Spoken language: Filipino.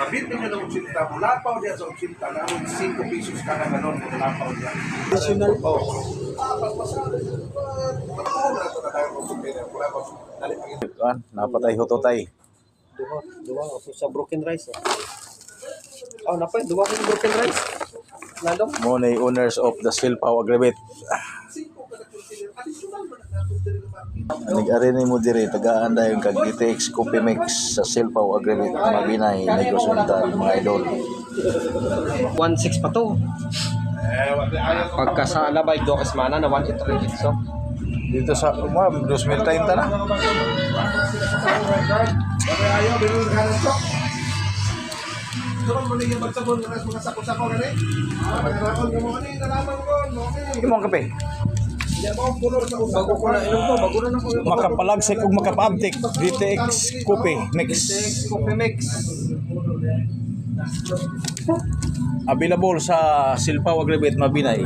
Mabit na ng 80, mulapaw diya sa 80, naroon 5 pesos kada galon, mulapaw diya. Additional po. Napatay hutotay. Duwa ako sa broken rice. Oh, napay duwa ko broken rice. Lalong Mo na owners of the Silpaw Agreement. Nag-ari ni mo diri tagaan dayon kag GTX Coffee Mix sa Silpaw Agreement Mabinay Negros Oriental mga idol. 1.6 pa to. Pagka sa alabay do ka semana na 1.8 so. Dito sa 2030 na. Ayaw, binulog ka ng chok. Doon mo niyang magsabon ng mga sako-sako na rin. Pagkakon mo ano yung nalaman ko. Imo ang kape. Hindi mo ang puno sa usap. Bago ko na inom to, bago na ako. Makapalagsik ug makapaabtik GTX Coffee Mix. Coffee mix. Available sa Silpaw Agreement Mabinay.